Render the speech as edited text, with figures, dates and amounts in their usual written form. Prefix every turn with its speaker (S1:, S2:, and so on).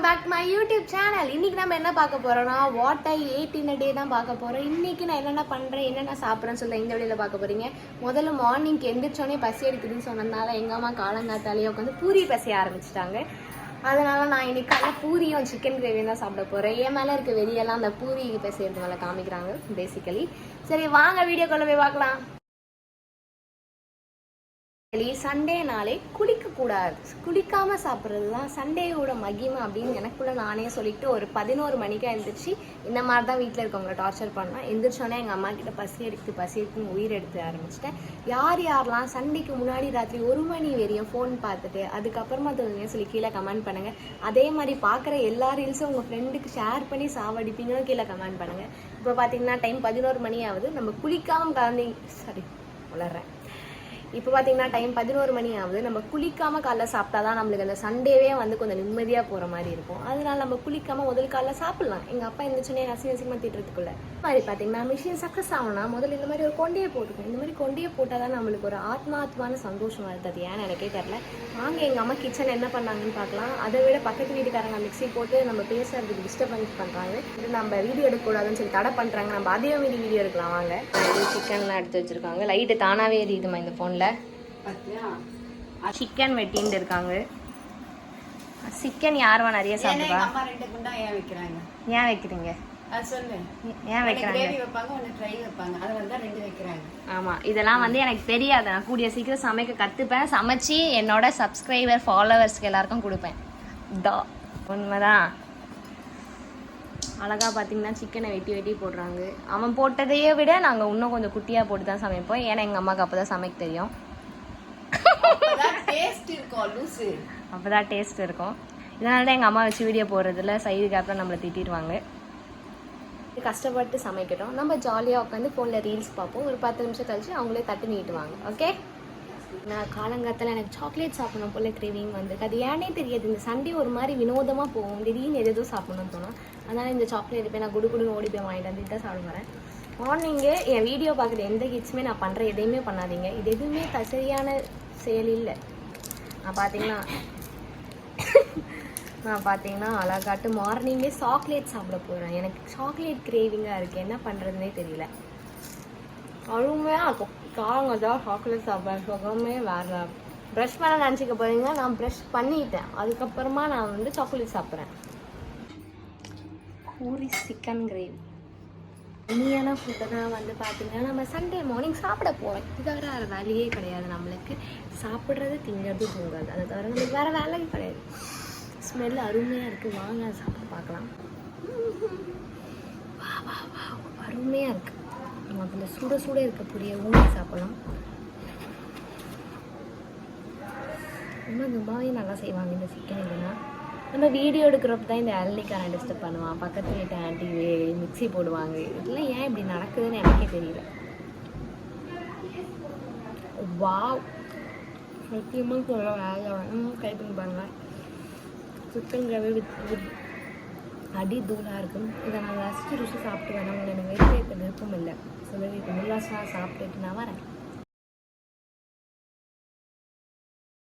S1: Back to my YouTube channel. இன்னைக்கு நம்ம என்ன பார்க்க போறோம்னா what I ate in a day தான் பார்க்க போறோம். இன்னைக்கு நான் என்னென்ன பண்றேன், என்னென்ன சாப்பிட்றேன்னு சொல்ல இந்த வீடியோல பார்க்க போறீங்க. முதல்ல மார்னிங்க்கு எந்திரிச்சோடனே பசி எடுக்குதுன்னு சொன்னதுனால எங்க அம்மா காலங்காத்தாலேயே உட்காந்து பூரி பசிய ஆரம்பிச்சிட்டாங்க. அதனால நான் இன்னைக்கு காலையில் பூரியும் சிக்கன் கிரேவியும் தான் சாப்பிட போறேன். என் மேல இருக்க வெறியெல்லாம் அந்த பூரி பசியறது மேலே காமிக்கிறாங்க பேசிக்கலி. சரி வாங்க வீடியோக்குள்ள போய் பார்க்கலாம். சண்டேனாலே குடிக்கக்கூடாது, குடிக்காம சாப்பிட்றது தான் சண்டேயோட மகிமை அப்படின்னு எனக்குள்ள நானே சொல்லிட்டு ஒரு 11 மணிக்கு எழுந்திரிச்சு இந்த மாதிரி தான் வீட்டில் இருக்கவங்களை டார்ச்சர் பண்ணேன். எந்திரிச்சோன்னே எங்கள் அம்மா கிட்ட பசி எடுக்குன்னு உயிர் எடுத்து ஆரம்பிச்சிட்டேன். யாரெல்லாம் சண்டேக்கு முன்னாடி ராத்திரி 1 மணி வரையும் ஃபோன் பார்த்துட்டு அதுக்கப்புறமா தோணுங்க சொல்லி கீழே கமெண்ட் பண்ணுங்க. அதே மாதிரி பார்க்குற எல்லா ரீல்ஸும் உங்கள் ஃப்ரெண்டுக்கு ஷேர் பண்ணி சாவடிப்பீங்கன்னு கீழே கமெண்ட் பண்ணுங்க. இப்போ பார்த்தீங்கன்னா டைம் 11 மணி ஆகுது. நம்ம குளிக்காமல் வளர்றேன். இப்போ பார்த்தீங்கன்னா டைம் 11 மணி ஆகுது. நம்ம குளிக்காமல் காலைல சாப்பிட்டா தான் நம்மளுக்கு அந்த சண்டேவே வந்து கொஞ்சம் நிம்மதியாக போகிற மாதிரி இருக்கும். அதனால நம்ம குளிக்காமல் முதல் காலைல சாப்பிட்லாம். எங்கள் அப்பா எழுந்திரிச்சோன்னே நசிங்கமாக திட்டுறதுக்குள்ள மாதிரி பார்த்தீங்கன்னா மிஷின் சக்ஸஸ் ஆகணும்னா முதல்ல இந்த மாதிரி ஒரு கொண்டையை போட்டுக்கணும். இந்த மாதிரி கொண்டையை போட்டால் தான் நம்மளுக்கு ஒரு ஆத்மாத்மான சந்தோஷம் வருது. அது ஏன்னு எனக்கே தெரில. வாங்க எங்கள் அம்மா கிச்சன் என்ன பண்ணாங்கன்னு பார்க்கலாம். அதை விட பக்கத்து வீட்டுக்காரங்க மிக்ஸி போட்டு நம்ம பேசுறதுக்கு டிஸ்டர்பன்ஸ் பண்ணுறாங்க. இது நம்ம வீடியோ எடுக்கக்கூடாதுன்னு சொல்லி தடை பண்ணுறாங்க. நம்ம அதே மீறி வீடியோ எடுக்கலாம். வாங்க சிக்கன்லாம் எடுத்து வச்சுருக்காங்க. லைட்டு தானாகவே எரியுதுமா இந்த ஃபோனில். சிக்கன் வெட்டின்னு இருக்காங்க. சிக்கன் யாருவா நிறைய சாப்பிடுவா? ஏன் வைக்கிறீங்க? ஆமா, இதெல்லாம் வந்து எனக்கு தெரியாது. நான் கூடிய சீக்கிரம் சமைக்க கத்துப்பேன். சமைச்சு என்னோட சப்ஸ்கிரைபர் ஃபாலோவர்ஸ்க்கு எல்லாருக்கும் கொடுப்பேன். உண்மைதான். அழகா பார்த்தீங்கன்னா சிக்கனை வெட்டி போடுறாங்க. அவன் போட்டதையே விட நாங்கள் இன்னும் கொஞ்சம் குட்டியாக போட்டு தான் சமைப்போம். ஏன்னா எங்கள் அம்மாவுக்கு அப்போ தான் சமைக்க தெரியும். அப்போதான் டேஸ்ட் இருக்கும். இதனால தான் எங்கள் அம்மா வச்சு வீடியோ போடுறதுல சைடு கேப்பில் நம்மளை திட்டிடுவாங்க. கஷ்டப்பட்டு சமைக்கட்டும். நம்ம ஜாலியாக உட்காந்து ஃபோனில் ரீல்ஸ் பார்ப்போம். ஒரு 10 நிமிஷம் கழிச்சு அவங்களே தட்டு நீட்டுவாங்க. ஓகே. நான் காலங்காத்தில் எனக்கு சாக்லேட் சாப்பிடணும் போல கிரேவிங் வந்து அது ஏன்னே தெரியாது. இந்த சண்டே ஒரு மாதிரி வினோதமாக போகும். திடீர்னு எதுவும் சாப்பிடணும்னு தோணும். அதனால் இந்த சாக்லேட் போய் நான் குடுன்னு ஓடி போய் வாங்கிட்டு வந்துட்டு தான் சாப்பிட வரேன். மார்னிங்கு என் வீடியோ பார்க்குற எந்த கிட்ஸுமே நான் பண்ணுற எதையுமே பண்ணாதீங்க. இது எதுவுமே சரியான செயல் இல்லை. நான் பார்த்தீங்கன்னா அழகாட்டு மார்னிங்கே சாக்லேட் சாப்பிட போகிறேன். எனக்கு சாக்லேட் கிரேவிங்காக இருக்குது. என்ன பண்ணுறதுனே தெரியல. அருமையாக இருக்கும். காலங்கதான் சாக்லேட் சாப்பிட்றேன். சுகமே வேறு. ப்ரஷ் பண்ண நினச்சிக்க போகிறீங்க. நான் ப்ரஷ் பண்ணிட்டேன். அதுக்கப்புறமா நான் வந்து சாக்லேட் சாப்பிட்றேன். பூரி சிக்கன் கிரேவி இனியான ஃபுட்டை தான் வந்து பார்த்தீங்கன்னா நம்ம சண்டே மார்னிங் சாப்பிட போகிறோம். இது தவிர வேறு வேலையே கிடையாது. நம்மளுக்கு சாப்பிட்றது திங்கிறது தூங்காது. அதை தவிர நம்மளுக்கு வேறு வேலையே கிடையாது. ஸ்மெல் அருமையாக இருக்குது. வாங்க சாப்பிட பார்க்கலாம். அருமையாக இருக்குது. அதில் சுட இருக்கக்கூடிய ஊற்றி சாப்பிடலாம். ரொம்ப ரொம்பவே நல்லா செய்வாங்க இந்த சிக்கன். இல்லைன்னா நம்ம வீடியோ எடுக்கிறப்ப தான் இந்த அள்ளிக்காரன் டிஸ்டர்ப் பண்ணுவான். பக்கத்து வீட்டு ஆண்டி மிக்ஸி போடுவாங்க. இதெல்லாம் ஏன் இப்படி நடக்குதுன்னு எனக்கே தெரியல. வாவ், சத்தியமாக சொல்ல வேலை கை பண்ணிப்பாங்க. சிக்கன் கிரேவி வித் அடி தூளாக இருக்கும். இதை நான் ரசித்து ருசி சாப்பிட்டு வேணாம். எனக்கு வெயிட் விருப்பம் இல்லை. சொல்லி முல்லாசா சாப்பிட்டுட்டு நான் வரேன்.